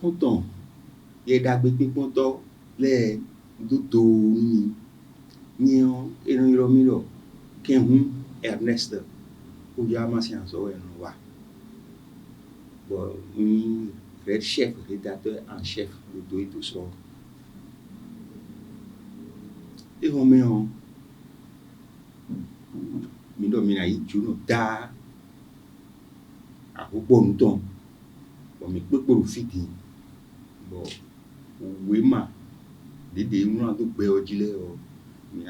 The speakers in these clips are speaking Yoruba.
content et d'agbe péponto les dodo ni enilomilo Kenhum Ernest ou yama science ou wa bon ni red chef rédacteur en chef de tout et tout ça et on met en mi do mi na ijuno da àkókò nùtàn bon mi pépòrò fìdí bon òwe mà dédé inú àdó gbẹ ọjílẹ ọ mi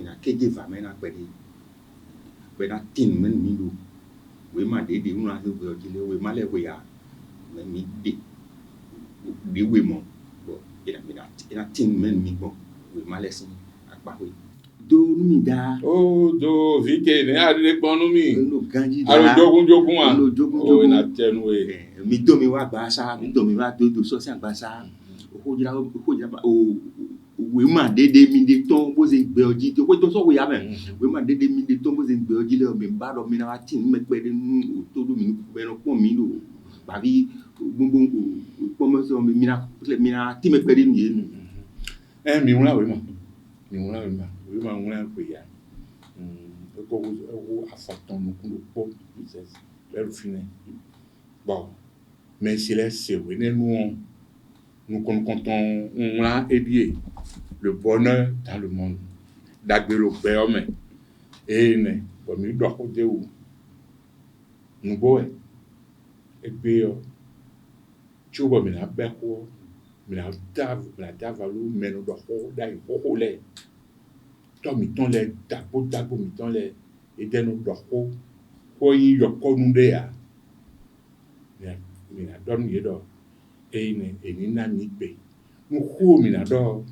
na kéje vàmẹ na pẹ̀lú tìǹ mẹ́nu mi lò òwe mà dédé inú àdó gbẹ ọjílẹ òwe má lẹ́wẹ̀ yà mi dé wé mọ bon mi na tìǹ mẹ́nu mi gbọ́n òwe má lẹ́sìn àpàwé. Do numi da. Oh, do vike ne adile ponumi. No ganji da. Alo jogun a. Alo jogun. Oh, na tenu we. Mi do mi wa gba sa, mi do mi wa do so si gba sa. Ojo ba o we ma dédé mi de ton bo se gbe oji to ko to so we ya me. We ma dédé mi de ton bo se gbe oji le o mi ba do mi na wa tin me pe de nu to do mi ku be no pon mi lo. Ba bi gbogbo pon mo so mi na ti me pe de mi. Mi won la we ma. Mi won la we ma. Oui, ma wọ́n ń pè ya ẹ̀kọ́ àfàtàn nìkún ló pọ̀ lẹ́rù fínẹ̀ bon mais c'est là c'est oui nous comptons on l'a aidé le bonheur dans le monde d'agbé le père mais et ne bon mi doit côté où nous boy et puis tu vois mais la beko mais la valu mais nous doit d'ailleurs là tɔ mitɔn lɛ dagbo mitɔn lɛ edenu dɔkɔ kɔyi yɔkɔ nu de ya mina dɔ nu ye dɔ eye ne eni na mi gbe nu xo mina dɔ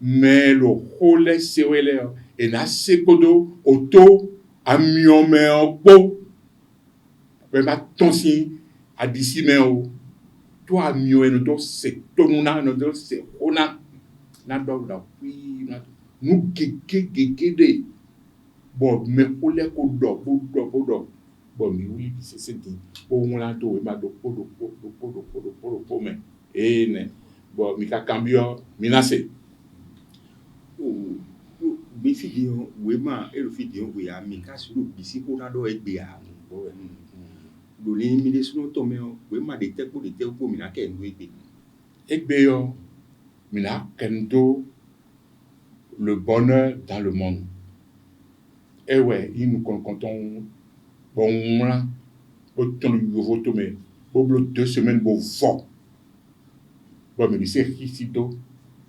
mɛ lo xo lɛ sewe lɛ yɔ ena se kodo oto amiɔmɛ ɔgbɔ bɛ ma tɔn si adisi mɛ o to amiɔ enu dɔ se tɔnu na enu dɔ se xo na dɔ la kui na. Nous de bon mais pour les coups d'or bon mais oui c'est dit au moins to e ma do mais et ne bon mi ka cambio minase bi fidio we ma e lo fidio we ya mi ka suru bisi ko na do egbe ya do le mi de sunu to me we ma de te ko mi na ke nu egbe yo mi na kendo le bonheur dans le monde. Et ouais, il nous comptons bon là, autant de nouveaux tombés, au bout de 2 semaines, bon fort. Bon, mais c'est ici donc,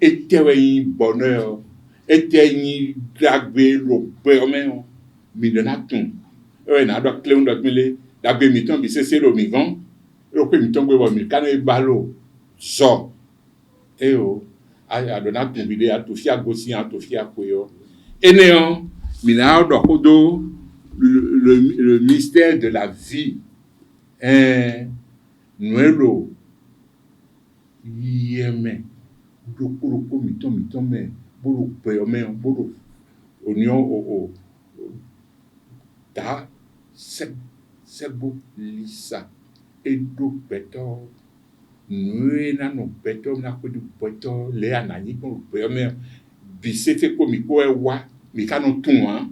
était un bonheur, était un grave le permet, mais de naton. Ouais, n'a pas clé on doit mêler, la bémiton, mais c'est le mignon, le bémiton, mais quand il ballot, sort. Et oh. A dona tumbide a tofia gosi a tofia koyo enéon mina dokodo le mystère de la vie nuelo yeme dokoro miton me bolo pe me bolo onion o ta sebo lisa edo beto nous n'avons pas de poteau les anani pour le premier bisete comme il peut voir mais quand on tourne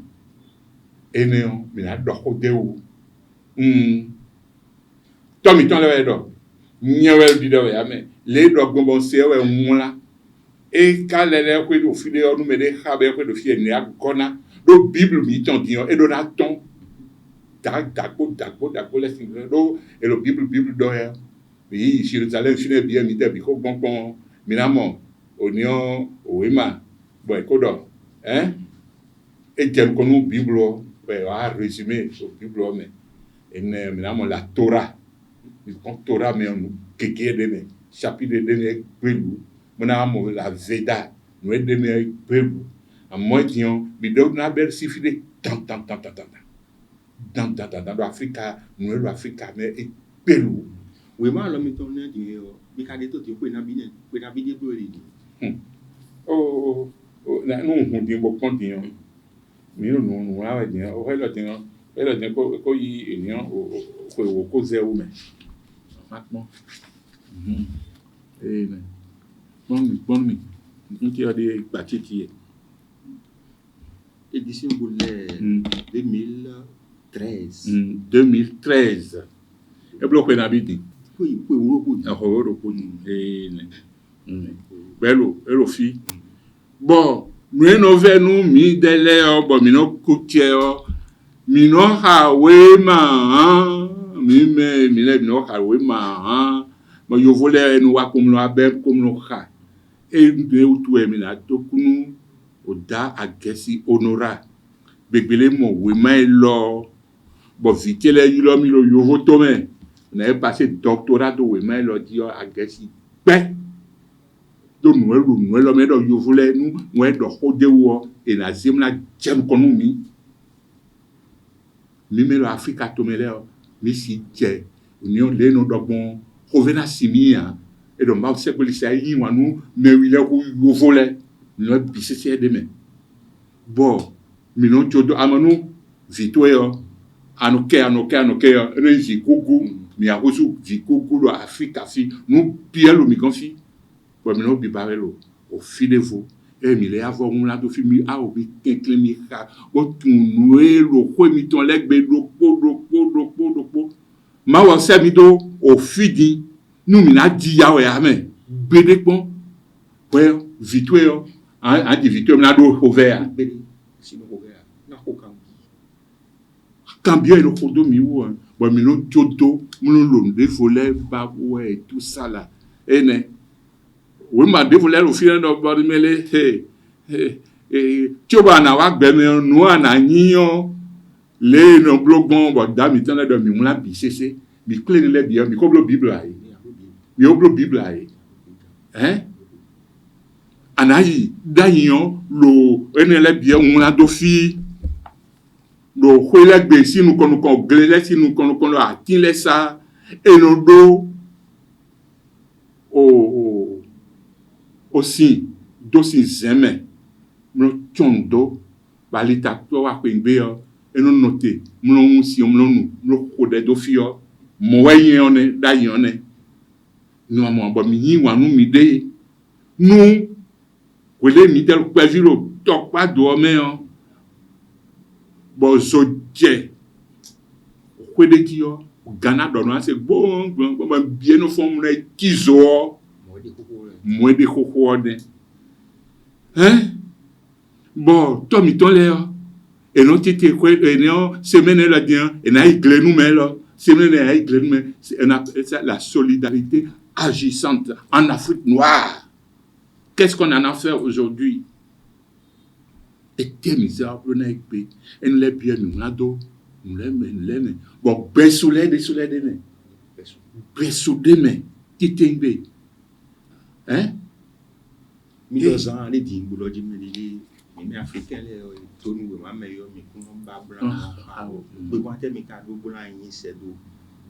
et non mais là d'où de où Tommy ton le do nyewel di do ya mais les do gombo se we nwula et quand les ko do fi de onu me de ha be ko do fi ni akona do bible mi ton di et do na ton dako les do et le bible do ya oui, Jérusalem finit bien, mi te biko bon minamo onion oema bon kodo et tel que nous bible ouais a résumé au bible mais et minamo la Torah il compte Torah mais on keke de me chapitre de me pelu minamo la Veda nous de me pelu à moitié mi do na ber sifide tant dans Africa nous l'Afrique mais pelu we ma lo mi to na di o bi ka de to ti pe na bi de do ri na no hun di bo kon di mi no wa di o he lo di ko yi eniyan o ko ze o me maintenant Amen. Bon mi. Nti ade gbachiti. Édition Boulet 2013. 2013. Eblo ko na bidi. Oui, oui. Ahoro ko ni. Belo fi. Bon, nous no venu mi dele o bo mi no kutie o. Mi no ha we ma mi le no ha we ma mo yo vole no wa comme no abe comme no ha. E de utu e mi na tokunu oda agesi honora. Begbele mo we ma lo bo vitele yulo mi lo yo voto me. Na e passé doctorat do we ma lo di agesi pe. Do nous lo me do yo vole nu we do hode wo e na zemla jem konu mi. Mi me lo Afrika to me le mi si je union le no dogbon rovena simia e do ma se ko lisa yi wanu me wi le ku yo vole no bi se de me bo mi no jodo amanu vitwe yo anoke yo re ji gugu mi ahusu ji gugu lo Afrika fi nu bielo mi konfi bo mi no bi barelo o fi de vous e mi le avon un la do fi mi a o bi kenkle mi ka o tunu e lo ko mi ton legbe do ma wa se mi do o fi di nu mi na di ya o ya me gbede pon we vitwe yo a di vitwe mi na do over Sino over na ko cambio e lo kodo mi wo bo mi no jodo mu lo de fole ba we tout ça là ene we ma de fole lo fi no body mele tí o bá na wa gbẹmí nu àná yíyan lé no blogbon bo da mi tan le do mi mu la bi sese mi clé ni le bi mi ko blo bible ayi mi o blo bible ayi anayi da yiyan lo ene le bi un la do fi lo khole gbe sinu konu kon glele sinu konu kon atin le sa eno do o si do si zeme mlo chondo balita to wa pe ngbe yo enu note mlo un si mlo nu mlo khode do fi yo mo wayin one da yin one no mo bo mi yin wa nu mi de nu wele mi del peviro to pa do me yo bo so je khode ki yo Ghana do no se bon bien no fom na kizo mo de koko de bon Tommy ton le et non tete ko et non semaine la bien et na igle nous mais là semaine na igle nous mais c'est la solidarité agissante en Afrique noire. Qu'est-ce qu'on en a fait aujourd'hui? Et t'es misérable na ikpe en le bien nous na do nous l'aime bon besoulé de me besoulé me titengbe mi do zan le di ngbulo ji mi li mi africain le to nu ma me yo mi kun ba bran pe wa te mi ka do bran yin se do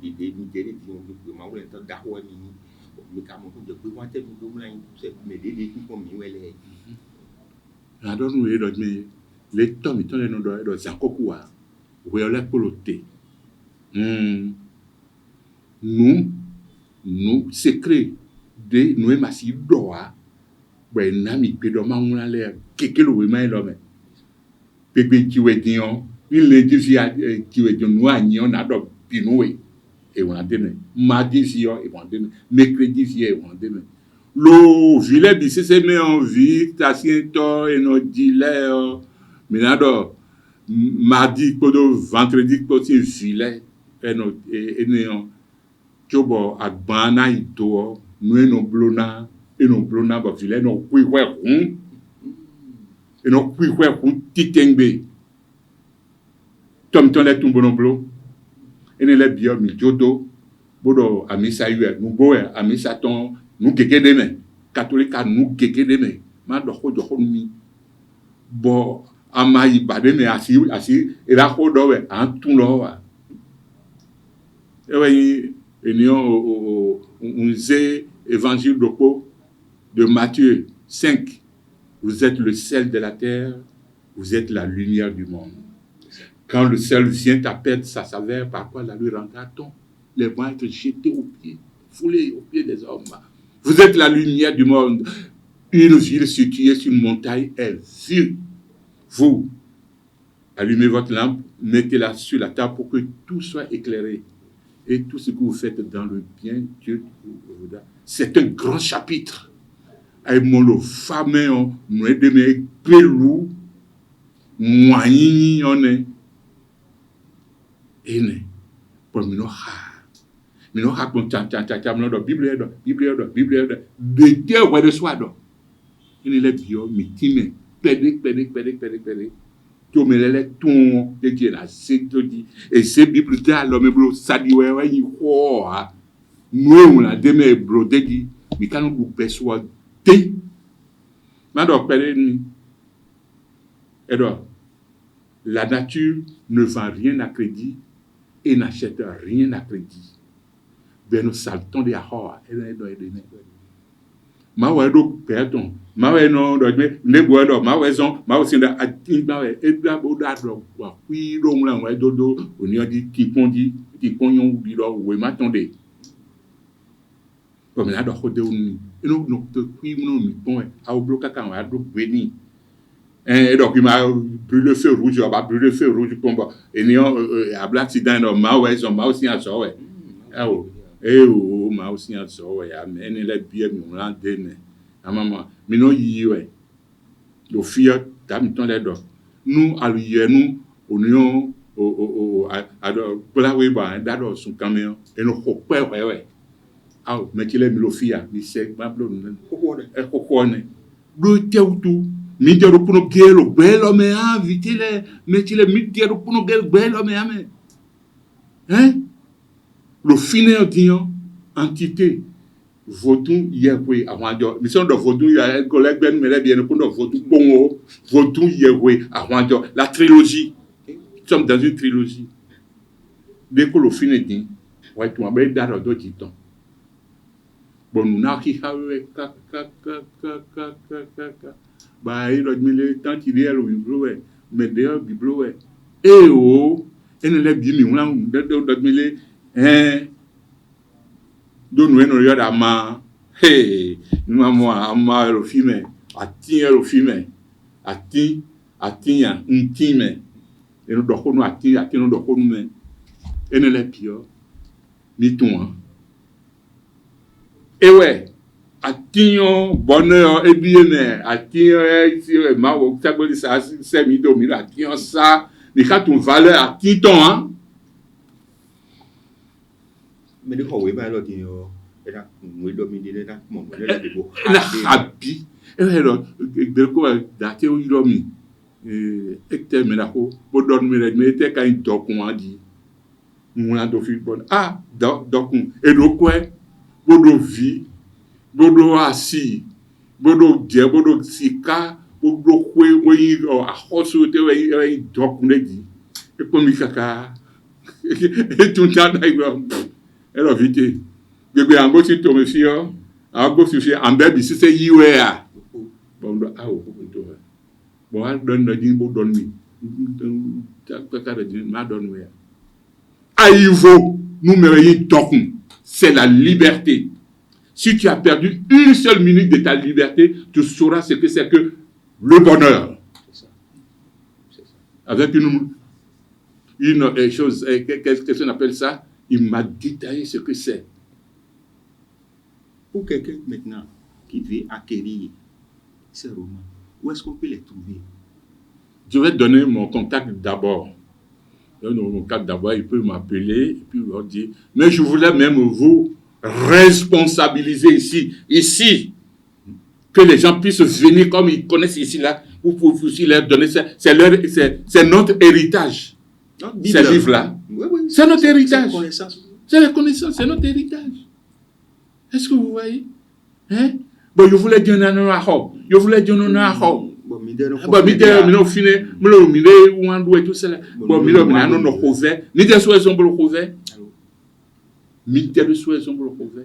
de mi jere di o pe ma wo to da ho mi ka mo ko je pe wa te mi do bran yin se me de ku ko mi wele la do nu e do mi le to mi ton le no do zakoku wa we ole polote nous secret de nous masi doa we na mi pe do ma won le kekelo we ma lo me pepe ti we dion ile di fi ti we dion nu anyi na do binu we e won ade me ma di fi yo e won ade me mercredi fi e won ade me lo vile bi se me en vie ta siento e no di le mi na do mardi kodo vendredi ko ti vile e no jobo agbana ito nu no blona ba vile no kwi titengbe tom ton le tumbono blo ene le bio mi jodo bodo amisa yu nu bo amisa ton nu gegede me catholique nu gegede me ma do ho mi bo amayi bade me asi era ho do we antun lo wa ewe unze évangile de Matthieu 5. Vous êtes le sel de la terre, vous êtes la lumière du monde. Quand le sel vient à perdre sa saveur, par quoi la lui rendra-t-on? Les vont être jetés aux pieds, foulés aux pieds des hommes. Vous êtes la lumière du monde. Une ville située sur une montagne est vue. Vous, allumez votre lampe, mettez-la sur la table pour que tout soit éclairé. Et tout ce que vous faites dans le bien, Dieu vous donne. C'est un grand chapitre. Et mon femme, nous aidons pelou, moyen, on est. Et ne, pour nous mino ha kon chan no do Bible de Dieu ouais de soi do ini le bio mi time pede to me le ton de Dieu la c'est to dit et c'est Bible da lo me bro sadi ouais yi ho ha nous la de me bro de dit mi kanu bu persuade ma do pede ni et donc la nature ne vend rien à crédit et n'achète rien à crédit. Ben nous saltons des ahoa. Ma ouais do perdon. Ma ouais non do ne bois do ma ouais zon ma aussi da atin ma ouais e da bo da do wa wi do mla ouais do oni di ti pon yon bi do we ma tonde. Comme là do khode oni. E no to wi no mi pon a o bloka kan wa do beni. Et donc il m'a brûlé le feu rouge, on va brûler le feu rouge comme et nous à l'accident non ma ouais on m'a aussi en so ouais. Ma aussi en so ouais mais elle est bien mi on l'a donné. À maman mais non yi ouais. Le fia tam ton les do. Nous à lui nous on à pour la oui ba dado son camion et nous ouais ouais. Ah mais qu'il est le fia, il sait pas blonde. Kokone. Do teutu mi diaro puno gelo bello me a vitile metile mi diaro puno gelo bello me a me hein le fine dion entité votu yewe awanjo mission de votu ya collègue ben me bien pour de votu bongo votu yewe awanjo la trilogie nous sommes dans une trilogie dès que le fine dit ouais tu m'as daro do titon bon nous na ki hawe ka bah il a mis le temps qu'il est au Bible mais d'ailleurs Bible et oh et ne les bien on l'a de mis hein donc nous on regarde ama hey nous ama le film atin le film atin intime et nous doit nous atin nous doit nous mais et ne les pire ni toi et ouais atinyo bonheur et bien atinyo ici ma wo taboli ça c'est mi domi atinyo ça ni ka ton valeur atiton hein mais de ko we ba lo tin yo era we domi de na mo mo le de bo na happy et alors de ko da te o domi ekte me na ko bo don me te ka in to ko andi mo na do fi bon ah donc et do ko bo do vie bodo asi bodo je bodo sika bodo kwe we a hosu te we dokunedi e komi kaka e tunta dai go e lo vite gbegbe ango ti to me fi o ango fi ambe bi si se yiwe a bondo awo to bo an don no din bo don mi ta ka de ma don we aivo numéro yi dokun c'est la liberté. Si tu as perdu une seule minute de ta liberté, tu sauras ce que c'est que le bonheur. C'est ça. Avec une chose, qu'est-ce qu'on appelle ça? Il m'a détaillé ce que c'est. Pour quelqu'un maintenant qui veut acquérir ces romans, où est-ce qu'on peut les trouver? Je vais donner mon contact d'abord. Mon contact d'abord, il peut m'appeler et puis leur dire, mais je voulais même vous responsabiliser ici, que les gens puissent venir comme ils connaissent ici là, pour aussi leur donner, c'est notre héritage. Ces livres-là, oui. C'est notre héritage. C'est la connaissance, c'est notre héritage. Est-ce que vous voyez? Hein? Bon, je voulais dire non. Bon, mi fine, mi wandu et tout ça. Bon, mi no couvert, ni des soins sont le couvert. Militaire de soins sont le couvert.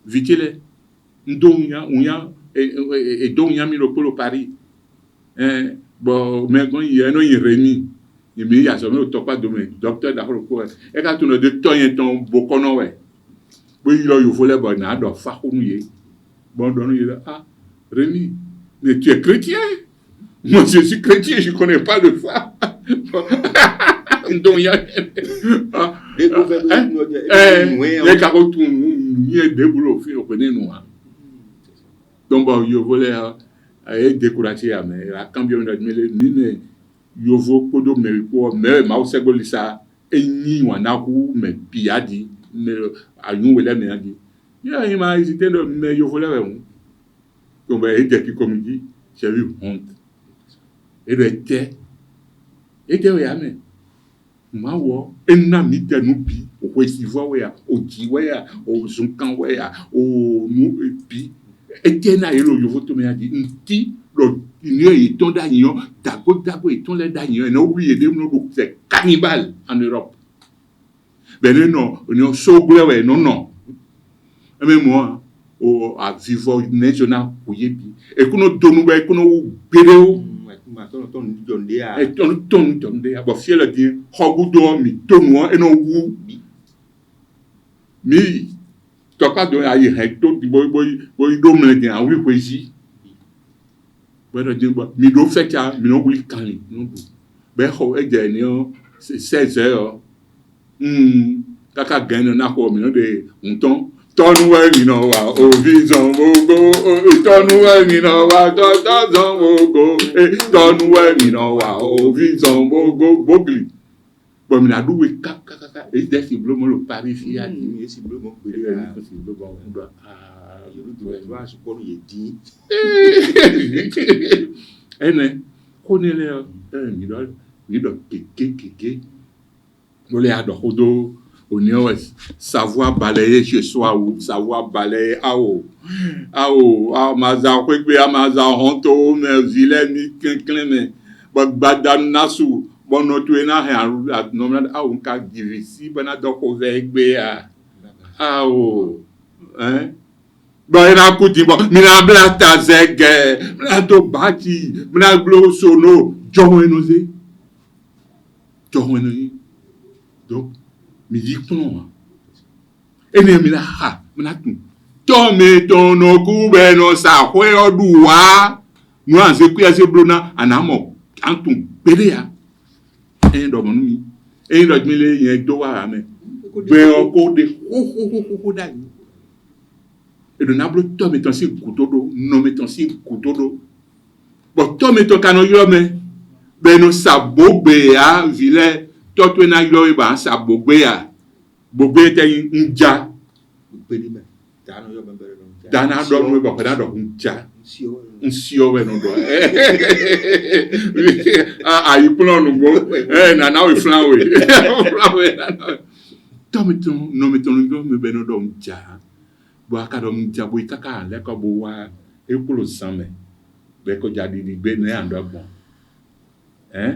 Vitile, ndonya, et donya mi le polo Paris. Bon, mais quand il y a un Rémi, il y a jamais au top de mes docteur d'accord quoi. Et quand on a de temps et temps beaucoup non ouais. Oui, là il faut les bonnes à do fa konouye. Bon, donc, il dit, ah, Rémi, mais tu es chrétien? Moi, je suis chrétien, je ne connais pas de ça. Donc, il y a... Les gouvernements, Les carottes, il y a des boulots, on connaît nous. Donc, bon, je voulais décourager, mais la cambio de mille, je veux que de me pour mais ma aussi que ça et ni wanaku mais piadi mais à nous ou les mais dit il m'a hésité de mais je voulais donc ben il était comme dit j'ai eu honte et le était ouais mais ma wo enna mi te nu bi o ko si vo we o ji we o zunkan we o nu bi était na yelo yo voto me dit nti lo il est ton d'agnon dago et ton les d'agnon et non oublié de nous c'est cannibale en Europe ben non on sogle we non mais moi o a vivre national oyebi e kuno donu be kuno gbedeo et ton de abo fiel di hogudo mi tonu e no wu mi to ka do ayi hecto di boy do me gen awi kwezi bueno jimba mi do fecha mi no wi kan no do be ho e je ni o 16 heures kaka gan na ko mi no de nton tonu we mi no wa o vision gogo tonu we mi no wa tonu gogo tonu we mi no wa o vision gogo bogli bon mi na do we kaka e de si blo mo lo Paris fi ya ni si blo mo pe si blo mo ndo yo do wa so ko ye di ene konele mi do keke mo le ado hodo on est savoir balayer chez soi ou savoir balayer maza kwekbe amaza honto me vile mi klein badan nasu bono tuena ha nomna ka divisi bana do ko vegbe ba ina kuti bo mina blata zege mina to bati mina glo sono jomo enoze donc mi di kuno ene mi la ha mina tun to me to no ku be no sa hwe oduwa nu an se ku ya se blona anamo antun pere ya en do monu mi en do mi le yen do wa me be o ko de ho da ni e do na blo to me to si kutodo no me to si kutodo bo to me to kano yo me be no sabogbe ya vile to to na yo ba sabogbe ya gbogbo te nja peli me dano yo be no dana do no ba da do nja nsio we no do ayi plan no go na now we flan we to me to no me to no me be no do nja bo aka do nja bo ikaka le ko bo wa ekulo sanme be ko jadi di gbe ne ando gbon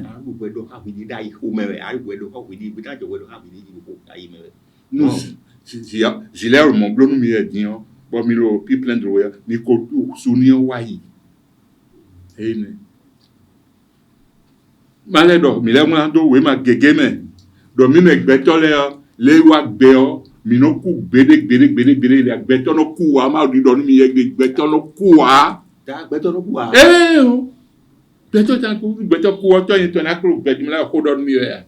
abu we do ha we di dai o me we we do ha we di bi ta je we do ha we di ko dai me non si l'air mon bleu mi e dion bo mi lo pi plein de roya mi ko suni wayi ene male do mi le mo do we ma gege me do mi me gbeto le wa gbe o mi no ku gbede le gbeto no ku wa ma di do mi ye gbeto no ku wa ta gbeto no ku wa o gbeto tan ku gbeto ku o to yin to na ku gbeto mi la ko do mi ya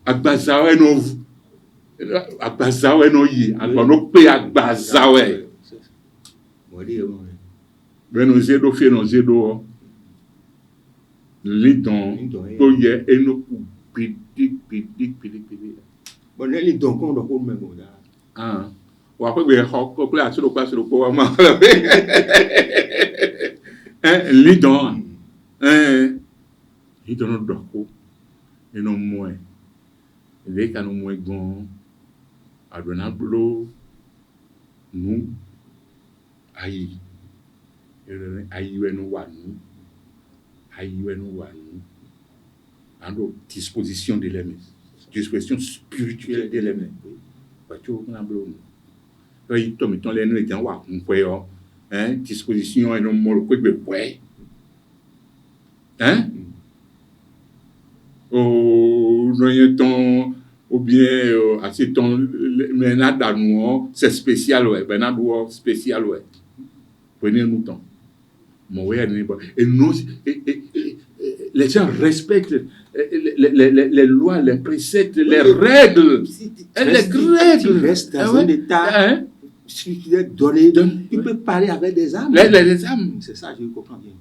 agbaza we no agbazawe no yi agba no pe agbazawe mori e mo beno zedo fe no zedo lidon to ye eno ku pidi bon le don ko do ko me mo da wa pe be ho ko pla so ko wa ma lidon lidon do ko eno mo le kanu mo egbon adona blo nu ayi we no wa nu ando disposition de l'homme disposition spirituelle de l'homme pa tu na blo no yi to mi ton le nu e jan wa kun pe o disposition e no mo ko gbe pe o no ye ton ou bien à ce temps, maintenant dans nous, c'est spécial, ouais. Maintenant, spécial, ouais. Prenez nous temps. Et nous, les gens respectent les lois, les préceptes, les règles. Tu restes dans un état, si tu es donné, tu peux parler avec des âmes. Les âmes. C'est ça, je comprends bien.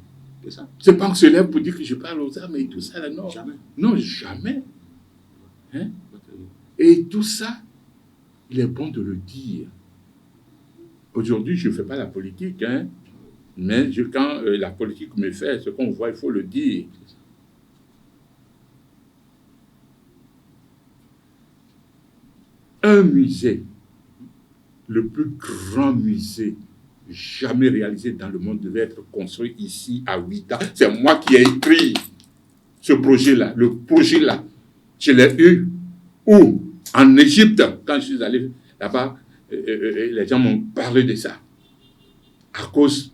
C'est ça. C'est pas que je lève pour dire que je parle aux âmes et tout ça, là, non. Jamais. Non, jamais. Hein? Et tout ça, il est bon de le dire. Aujourd'hui, je ne fais pas la politique, hein, mais quand la politique me fait, ce qu'on voit, il faut le dire. Un musée, le plus grand musée jamais réalisé dans le monde, devait être construit ici à Ouidah. C'est moi qui ai écrit ce projet-là. Le projet-là, je l'ai eu où? En Égypte, quand je suis allé là-bas, les gens m'ont parlé de ça. À cause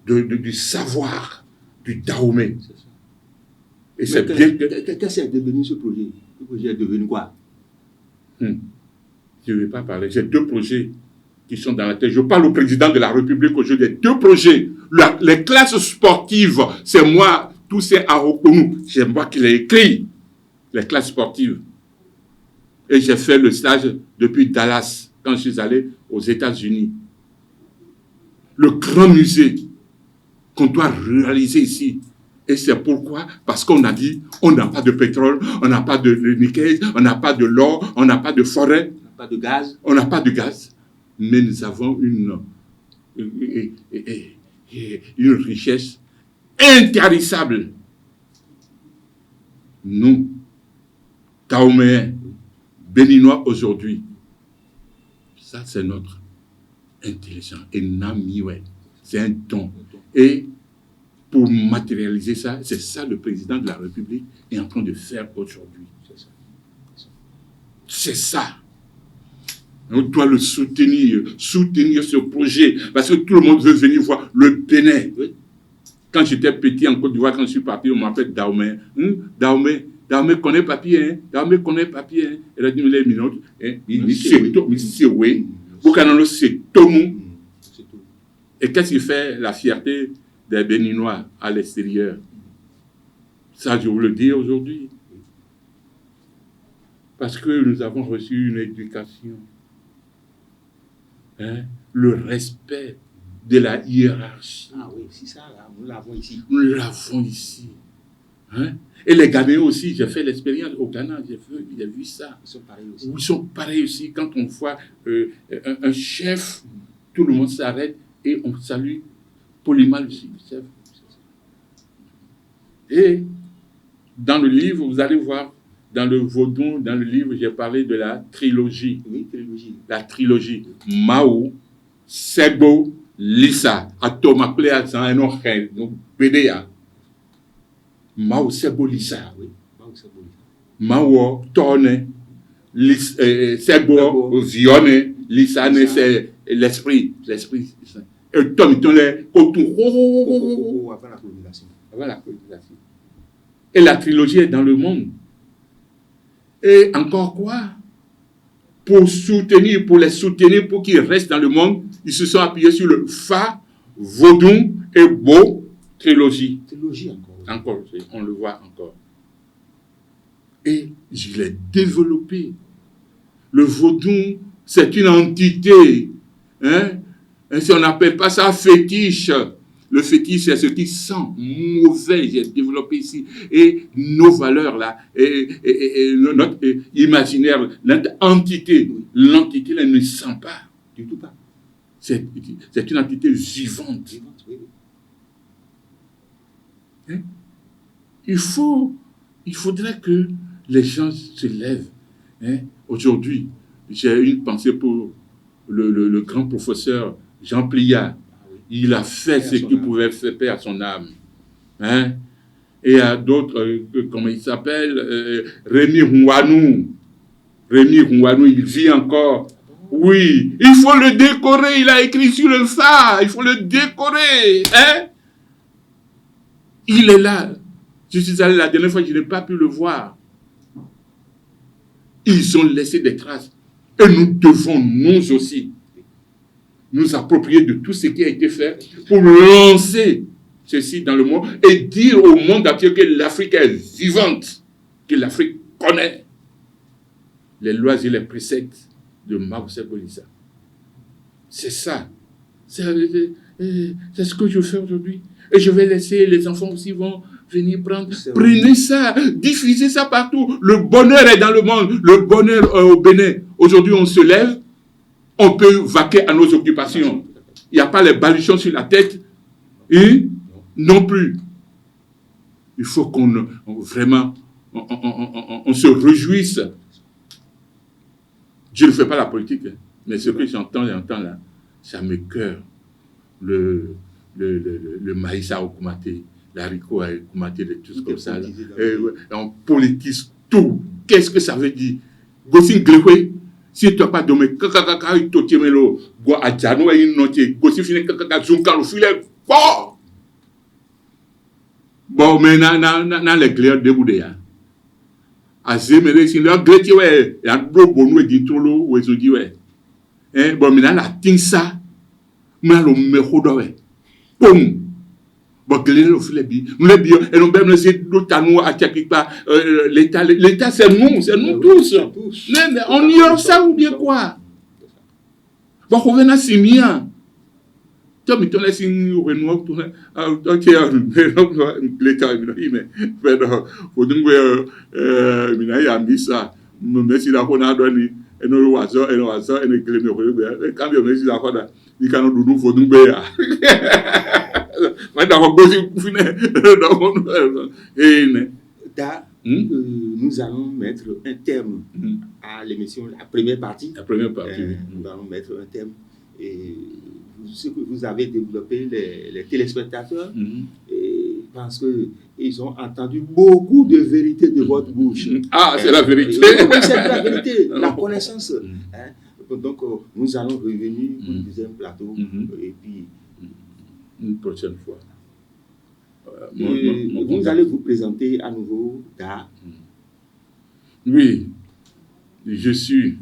du savoir du Dahomey. Et c'est bien que... Qu'est-ce qui est devenu ce projet? Ce projet est devenu quoi? Je ne vais pas parler. J'ai 2 projets qui sont dans la tête. Je parle au président de la République aujourd'hui. 2 projets. Les classes sportives, c'est moi, tout c'est à Okonou. C'est moi qui l'ai écrit. Les classes sportives. Et j'ai fait le stage depuis Dallas, quand je suis allé aux États-Unis. Le grand musée qu'on doit réaliser ici. Et c'est pourquoi? Parce qu'on a dit, on n'a pas de pétrole, on n'a pas de nickel, on n'a pas de l'or, on n'a pas de forêt. On n'a pas de gaz. On n'a pas de gaz. Mais nous avons une richesse intarissable. Nous, Taoméens, Béninois aujourd'hui, ça c'est notre intelligence. Et Namiwe, c'est un don. Et pour matérialiser ça, c'est ça le président de la République est en train de faire aujourd'hui. C'est ça. On doit le soutenir ce projet, parce que tout le monde veut venir voir le Bénin. Quand j'étais petit en Côte d'Ivoire, quand je suis parti, on m'appelle Dahomey. Dahomey connaît papier, hein? Dahomey connaît papier, hein? Elle a dit, les minutes, c'est tout. Et qu'est-ce qui fait la fierté des Béninois à l'extérieur? Ça, je vous le dis aujourd'hui. Parce que nous avons reçu une éducation. Hein? Le respect de la hiérarchie. Ah oui, c'est ça, là, nous l'avons ici. Nous l'avons ici. Hein? Et les Ghanéens aussi, j'ai fait l'expérience au Ghana, j'ai vu ça. Ils sont pareils aussi. Ils sont pareils aussi. Quand on voit un chef, tout le monde s'arrête et on salue poliment le chef. Et dans le livre, vous allez voir, dans le Vaudou, dans le livre, j'ai parlé de la trilogie. Oui, trilogie. La trilogie. Mao, Sebo, Lisa. Atoma Cléazan, no Hen, no Bédéa. Mao, Sebo, Lisa. Oui, Mao, Sebo, Lisa. Mao, Tone, Sebo, Vione, Lisa, c'est l'esprit. Et Tom, il tourne autour. Avant la colonisation. Et la trilogie est dans le monde. Et encore quoi? Pour les soutenir, pour qu'ils restent dans le monde, ils se sont appuyés sur le Fa, Vaudou et Bo, trilogie. Trilogie encore. Encore, on le voit encore. Et je l'ai développé. Le Vaudou, c'est une entité. Hein? Et si on n'appelle pas ça fétiche, le fétiche, c'est ce qui sent mauvais, j'ai développé ici. Et nos valeurs, là, et notre imaginaire, notre entité, l'entité, là, ne sent pas. Du tout pas. C'est une entité vivante. Oui. Hein? Il faudrait que les gens se lèvent. Hein? Aujourd'hui, j'ai une pensée pour le grand professeur Jean Pliat. Il a fait ce qu'il pouvait faire à son âme. Hein? Et à d'autres, comment il s'appelle, Rémi Rouanou. Il vit encore. Oui, il faut le décorer. Il a écrit sur le phare. Il faut le décorer. Hein? Il est là. Je suis allé la dernière fois, je n'ai pas pu le voir. ils ont laissé des traces. Et nous devons, nous aussi, nous approprier de tout ce qui a été fait pour lancer ceci dans le monde et dire au monde entier que l'Afrique est vivante, que l'Afrique connaît les lois et les préceptes de Mao Sebolisa. C'est ça. C'est ce que je fais aujourd'hui. Et je vais laisser, les enfants aussi vont venir prendre. Prenez ça, diffusez ça partout. Le bonheur est dans le monde, le bonheur au Bénin. Aujourd'hui, on se lève, on peut vaquer à nos occupations. Il n'y a pas les baluchons sur la tête. Et non plus. Il faut qu'on vraiment on se réjouisse. Je ne fais pas la politique, hein, mais ce que j'entends là, ça me cœur. Le maïs à Okumate, l'haricot à Okumate, des choses comme ça. Là. On politise tout. Qu'est-ce que ça veut dire? Gossin Glekwe, si tu n'as pas dommé, kakakaka, il t'otie melo, go à Djano et il note, gossin fine kakaka, zunka, le filet, bon, mais dans les clairs de Boudéa. Azemele si la greti we ya do bonu e gitolo we so di we bon mina la tinsa ma lo me khodo we pom bon glele lo file bi nous bi et non ben c'est do tanu a tchakipa l'état c'est nous tous mais on ignore ça ou bien quoi bon on vient à simia toi mi tona sin renouveau tona ok l'état mais faut donc mina ya misa merci la kona doni eno wazo eno kele me ko be cambio merci la kona ni kanu dudu faut donc be ya mais d'accord gosi fine nous allons mettre un terme à l'émission, la première partie. Nous allons mettre un terme et ce que vous avez développé, les téléspectateurs, et parce qu'ils ont entendu beaucoup de vérités de votre bouche. Ah, c'est la vérité. C'est la vérité, la connaissance. Donc, nous allons revenir pour le deuxième plateau et puis une prochaine fois. Vous allez vous présenter à nouveau, Da. Oui, je suis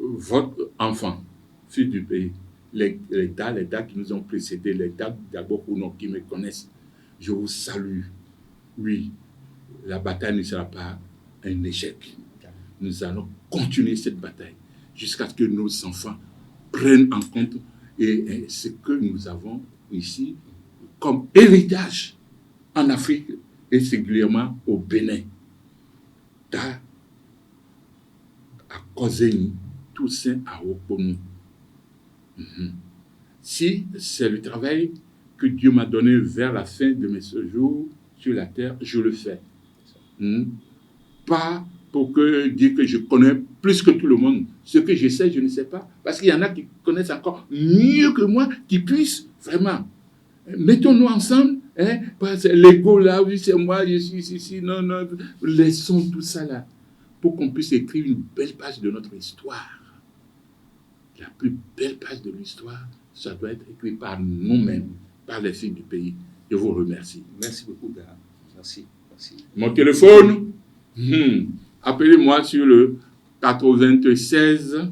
votre enfant, fils du pays. Les DA qui nous ont précédés, les DA d'abord pour nous qui me connaissent, je vous salue. Oui, la bataille ne sera pas un échec. Nous allons continuer cette bataille jusqu'à ce que nos enfants prennent en compte et ce que nous avons ici comme héritage en Afrique et singulièrement au Bénin. Da à Kozeni, Toussaint à Oponou. Si c'est le travail que Dieu m'a donné vers la fin de mes séjours sur la terre, je le fais. Pas pour dire que je connais plus que tout le monde. Ce que je sais, je ne sais pas. Parce qu'il y en a qui connaissent encore mieux que moi, qui puissent vraiment. Mettons-nous ensemble. Parce que l'ego là, oui, c'est moi, je suis ici. Non, laissons tout ça là. Pour qu'on puisse écrire une belle page de notre histoire. La plus belle page de l'histoire, ça doit être écrit par nous-mêmes, par les filles du pays. Je vous remercie. Merci beaucoup, Da. Merci. Mon téléphone, appelez-moi sur le 96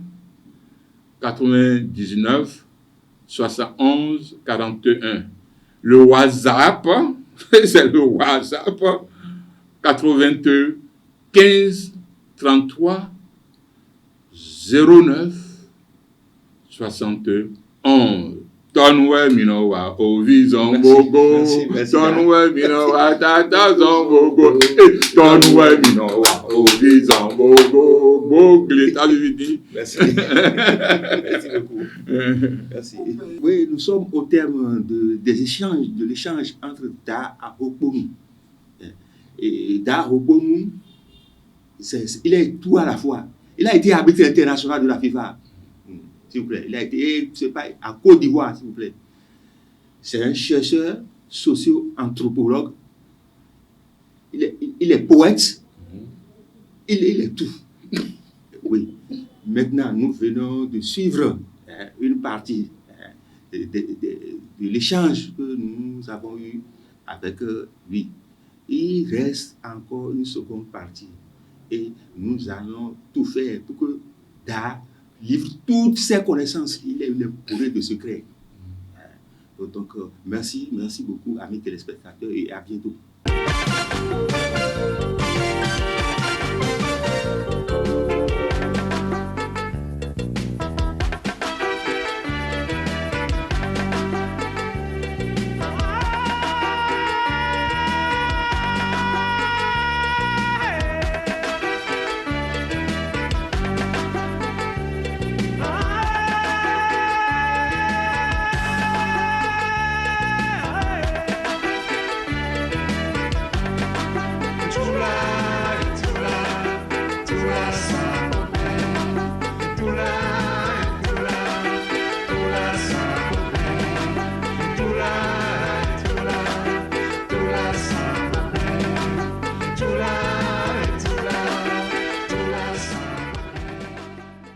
99 71 41. Le WhatsApp, c'est le WhatsApp 82 15 33 09 71. Tonwe minowa ovi zongogo. Tonwe minowa tata zongogo. Tonwe minowa ovi zongogo. Bogle, t'as vu dit? Merci. Merci beaucoup. Merci. Oui, nous sommes au terme des échanges, de l'échange entre Da et Oponou. Et Da Oponou, il est tout à la fois. Il a été arbitre international de la FIFA. S'il vous plaît. Il a été, c'est pas à Côte d'Ivoire, s'il vous plaît. C'est un chercheur socio-anthropologue. Il est poète. Il est tout. Oui. Maintenant, nous venons de suivre une partie de l'échange que nous avons eu avec lui. Il reste encore une seconde partie. et nous allons tout faire pour que Da livre toutes ses connaissances. Il est une bourrée de secrets. Donc, merci beaucoup, amis téléspectateurs, et à bientôt.